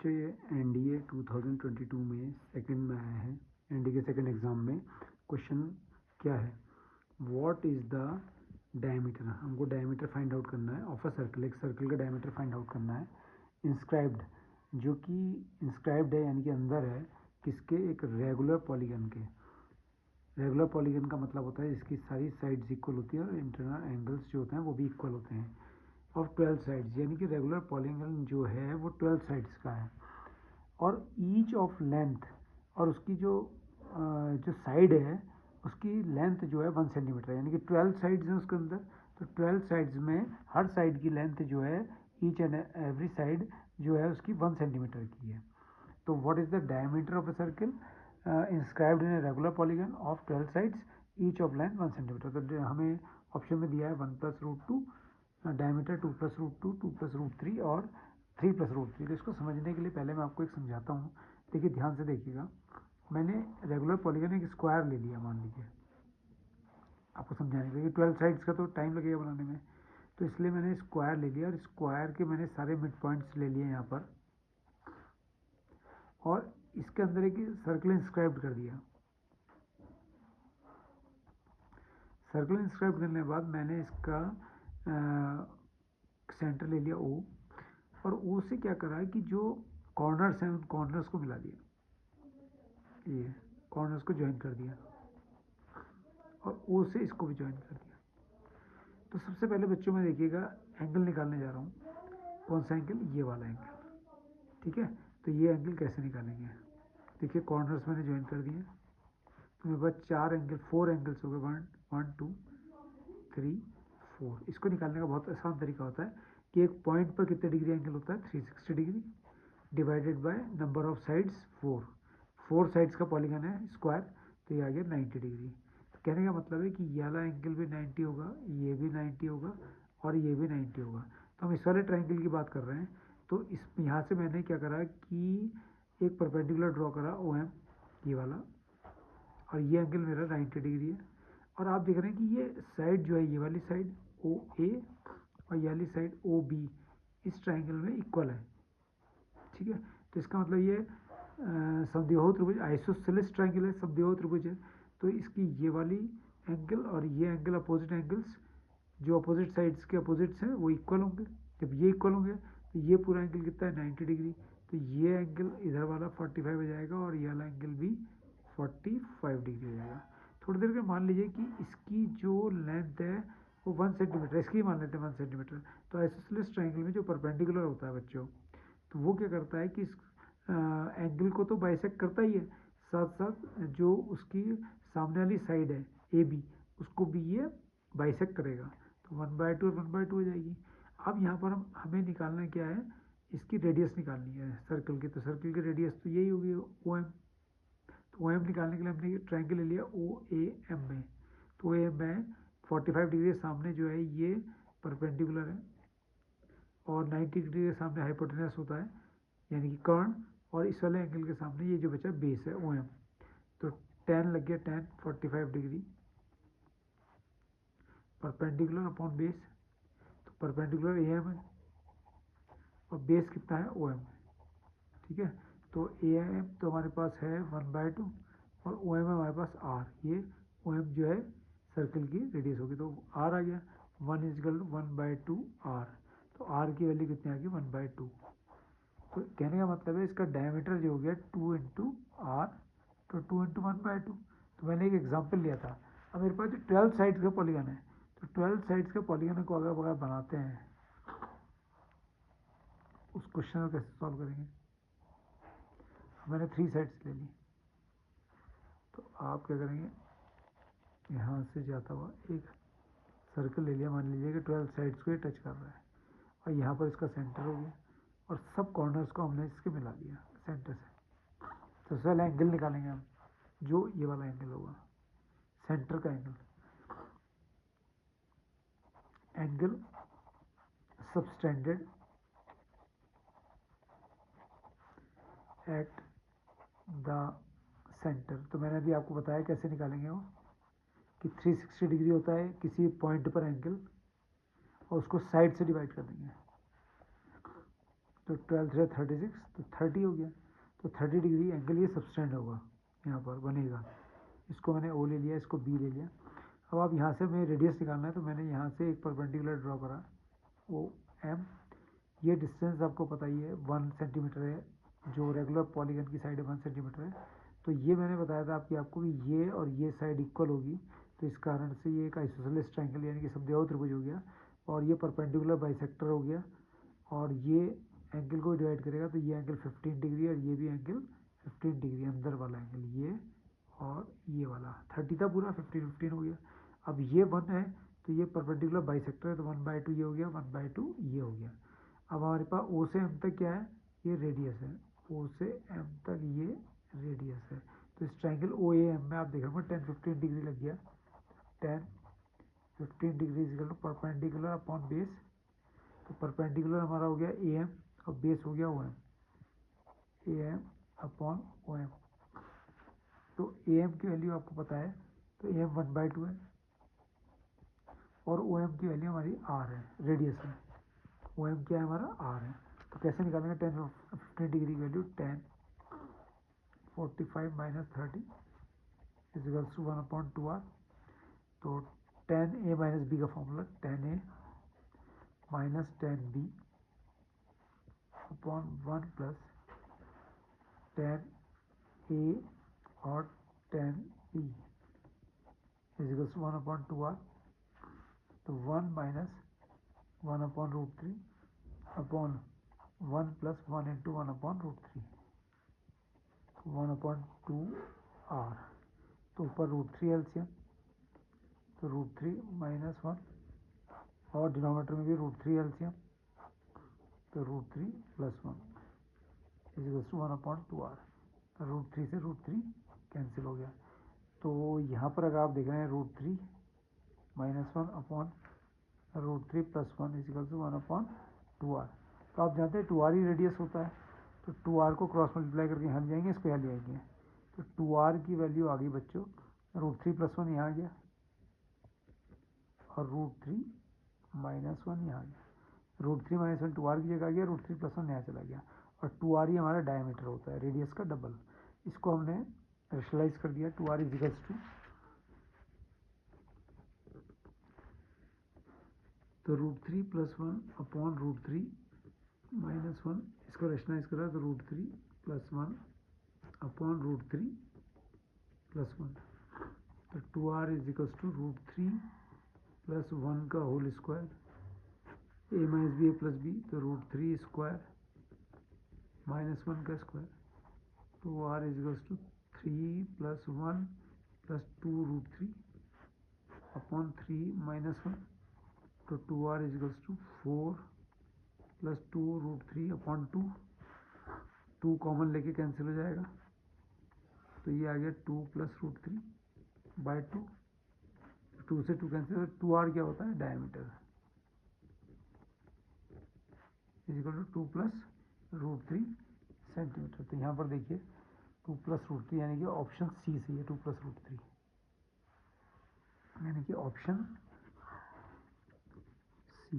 जो ये एनडीए 2022 में सेकंड में आया है, एनडीए के सेकंड एग्ज़ाम में क्वेश्चन क्या है, व्हाट इज़ द डायमीटर। हमको डायमीटर फाइंड आउट करना है ऑफ अ सर्कल, एक सर्कल का डायमीटर फाइंड आउट करना है। इंस्क्राइब्ड, जो कि इंस्क्राइब्ड है यानी कि अंदर है किसके, एक रेगुलर पॉलीगन के। रेगुलर पॉलीगन का मतलब होता है इसकी सारी साइड्स इक्वल होती है और इंटरनल एंगल्स जो होते हैं वो भी इक्वल होते हैं। ऑफ 12 साइड्स, यानी कि रेगुलर पॉलीगन जो है वो 12 साइड्स का है और ईच ऑफ लेंथ, और उसकी जो साइड है उसकी लेंथ जो है 1 सेंटीमीटर है, यानी कि 12 साइड्स हैं उसके अंदर। तो 12 साइड्स में हर साइड की लेंथ जो है ईच एंड एवरी साइड जो है उसकी 1 सेंटीमीटर की है। तो what is the diameter of a circle inscribed in a regular polygon of 12 sides each of length 1 centimetre. तो हमें ऑप्शन में दिया है 1 + √2, डायमीटर 2 + √2, 2 + √3 और 3 + √3। तो इसको समझने के लिए पहले मैं आपको एक समझाता हूँ। देखिए ध्यान से देखिएगा, मैंने रेगुलर पॉलीगन एक स्क्वायर ले लिया, मान लीजिए आपको समझाने के लिए। 12 साइड्स का तो टाइम लगेगा बनाने में, तो इसलिए मैंने स्क्वायर ले लिया और स्क्वायर के मैंने सारे मिड पॉइंट्स ले लिए यहाँ पर और इसके अंदर एक सर्कल इंस्क्राइब कर दिया। सर्कल इंस्क्राइब करने के बाद मैंने इसका सेंटर ले लिया ओ, और ओ से क्या करा कि जो कॉर्नर्स हैं उन कॉर्नर्स को मिला दिया, ये कॉर्नर्स को ज्वाइन कर दिया और ओ से इसको भी ज्वाइन कर दिया। तो सबसे पहले बच्चों में देखिएगा एंगल निकालने जा रहा हूँ। कौन सा एंगल, ये वाला एंगल, ठीक है। तो ये एंगल कैसे निकालेंगे, देखिए कॉर्नर्स मैंने ज्वाइन कर दिए, तो मेरे पास 4 एंगल, 4 एंगल्स हो गए, 1 2 3 4। इसको निकालने का बहुत आसान तरीका होता है कि एक पॉइंट पर कितने डिग्री एंगल होता है, 360 degree divided by number of sides 4 sides का पॉलीगन है स्क्वायर, तो ये आ गया 90 डिग्री। तो कहने का मतलब है कि ये वाला एंगल भी 90 होगा, ये भी 90 होगा और ये भी 90 होगा। तो हम इस वाले ट्रायंगल की बात कर रहे हैं। तो इस यहाँ से मैंने क्या करा कि एक परपेंडिकुलर ड्रॉ करा ओ एम, ये वाला, और ये एंगल मेरा 90 डिग्री है। और आप देख रहे हैं कि ये साइड जो है, ये वाली साइड ओ ए और ये वाली साइड ओ बी इस ट्रायंगल में इक्वल है, ठीक है। तो इसका मतलब ये समद्विबाहु त्रिभुज, आइसोसेलेस ट्रायंगल है, समद्विबाहु त्रिभुज है। तो इसकी ये वाली एंगल और ये एंगल अपोजिट एंगल्स, जो अपोजिट साइड्स के अपोजिट्स हैं वो इक्वल होंगे। जब ये इक्वल होंगे तो ये पूरा एंगल कितना है, 90 डिग्री। तो ये एंगल इधर वाला 45 हो जाएगा और ये वाला एंगल भी 45 डिग्री हो जाएगा। थोड़ी देर के मान लीजिए कि इसकी जो लेंथ है वो 1 सेंटीमीटर, इसकी मान लेते हैं 1 सेंटीमीटर। तो आइसोसेलेस ट्रायंगल में जो परपेंडिकुलर होता है बच्चों, तो वो क्या करता है कि इस एंगल को तो बाइसेक्ट करता ही है, साथ साथ जो उसकी सामने वाली साइड है ए बी, उसको भी ये बाइसेक्ट करेगा। तो 1/2 और 1/2 हो जाएगी। अब यहाँ पर हमें निकालना क्या है, इसकी रेडियस निकालनी है सर्कल की। तो सर्कल की रेडियस तो यही होगी ओ एम। तो ओ एम निकालने के लिए हमने ट्रायंगल ले लिया ओ ए एम में। तो ओ एम में 45 डिग्री सामने जो है ये परपेंडिकुलर है और 90 डिग्री के सामने हाइपोटेनस होता है यानी कि कर्ण, और इस वाले एंगल के सामने ये जो बचा बेस है ओ एम। तो tan लग गया, tan 45 degree perpendicular upon base. तो परपेंडिकुलर ए एम है और बेस कितना है ओ एम, ठीक है। तो ए एम तो हमारे पास है 1/2 और ओ एम है हमारे पास आर। ये ओ एम जो है सर्कल की रेडियस होगी, तो आर आ गया 1 = 1/2 आर। तो आर की वैल्यू कितनी आ गई, 1/2। तो कहने का मतलब है इसका डायमीटर जो हो गया 2 × आर, तो 2 × 1/2। तो मैंने एक एग्जांपल लिया था। अब मेरे पास जो 12 साइड्स का पॉलीगन है, तो 12 साइड्स का पॉलीगन को अगर बनाते हैं, उस क्वेश्चन को कैसे सॉल्व करेंगे। मैंने 3 साइड्स ले ली, तो आप क्या करेंगे, यहाँ से जाता हुआ एक सर्कल ले लिया, मान लीजिए कि 12 साइड्स को ये टच कर रहा है और यहाँ पर इसका सेंटर हो गया और सब कॉर्नर्स को हमने इसके मिला दिया सेंटर से। तो सबसे पहले एंगल निकालेंगे हम, जो ये वाला एंगल होगा सेंटर का angle, angle subtended at the centre. तो मैंने अभी आपको बताया कैसे निकालेंगे वो, कि 360 डिग्री होता है किसी पॉइंट पर एंगल और उसको साइड से डिवाइड कर देंगे। तो 12 3 36, तो 30 हो गया। तो 30 डिग्री एंगल ये सबस्टेंड होगा, यहाँ पर बनेगा। इसको मैंने ओ ले लिया, इसको बी ले लिया। अब आप यहाँ से हमें रेडियस निकालना है, तो मैंने यहाँ से एक परपेंडिकुलर ड्रॉ करा, ओ एम। ये डिस्टेंस आपको पता ही है 1 सेंटीमीटर है, जो रेगुलर पॉलीगन की साइड है 1 सेंटीमीटर है। तो ये मैंने बताया था आपको कि ये और ये साइड इक्वल होगी, तो इस कारण से ये एक आइसोसेलेस ट्रायंगल यानी कि समद्विबाहु त्रिभुज हो गया, और ये परपेंडिकुलर बाइसेक्टर हो गया, और ये एंगल को डिवाइड करेगा, तो ये एंगल 15 डिग्री और ये भी एंगल 15 डिग्री, अंदर वाला एंगल ये और ये वाला 30 था पूरा, 15 15 हो गया। अब ये 1 है, तो ये परपेंडिकुलर बाइसेक्टर है, तो 1/2 ये हो गया, 1/2 ये हो गया। अब हमारे पास ओ से एम तक क्या है, ये रेडियस है, ओ से एम तक ये रेडियस है। तो इस ट्रायंगल ओ ए एम में आप देख रहे हो 10-15 डिग्री लग गया, 10-15 degree is equal to perpendicular upon base. तो परपेंडिकुलर हमारा हो गया ए एम और बेस हो गया O M, A M upon O M. तो ए एम की वैल्यू आपको पता है, तो ए एम 1/2 है, और ओ एम की वैल्यू हमारी आर है, रेडियस है। ओ एम क्या है हमारा, आर है। तो कैसे निकालेंगे 10-15 डिग्री की value, 10 45 minus 30 is equals to 1/2r। तो 10a माइनस बी का formula 10a minus 10b upon 1 plus 10a और 10b is equals to 1/2r। तो 1 minus 1/√3 upon 1 plus 1 into 1/√3, 1/2r। तो ऊपर √3 एलसीएम, तो √3 माइनस 1, और डिनोमिनेटर में भी √3 एलसीएम, तो √3 plus 1 is equals to 1/2r। √3 से √3 कैंसिल हो गया। तो यहाँ पर अगर आप देख रहे हैं √3 minus 1 upon √3 plus 1 is equal to 1/2r। तो आप जानते हैं 2r ही रेडियस होता है, तो 2r को क्रॉस मल्टीप्लाई करके यहाँ ले जाएंगे, इसको यहाँ ले आएंगे। तो 2r की वैल्यू आ गई बच्चों, √3 प्लस 1 यहाँ आ गया, और √3 माइनस 1 यहाँ आ गया। √3 माइनस 1 2r की जगह आ गया, √3 प्लस 1 यहाँ चला गया, और 2r ही हमारा डायमीटर होता है, रेडियस का डबल। इसको हमने रेशनलाइज कर दिया, 2r इज इक्वल्स टू, तो √3 प्लस 1 अपॉन √3 माइनस 1, इसको रेशनलाइज करा तो √3 प्लस 1 अपॉन √3 प्लस 1। तो 2r is equals to √3 plus 1 का whole square, A minus B A plus B, तो √3 स्क्वायर माइनस 1 का स्क्वायर। तो r is equals to 3 plus 1 plus 2√3 upon 3 minus 1। तो 2r is equals to 4 plus 2√3 upon 2, 2 common लेके cancel हो जाएगा, तो ये आ गया 2 प्लस √3 बाई 2, 2 से 2 कैंसिल, 2r क्या होता है, diameter is equal to 2 plus √3 centimetre. तो यहाँ पर देखिए 2 प्लस √3 यानी कि ऑप्शन सी से है, 2 प्लस √3 यानी कि ऑप्शन सी।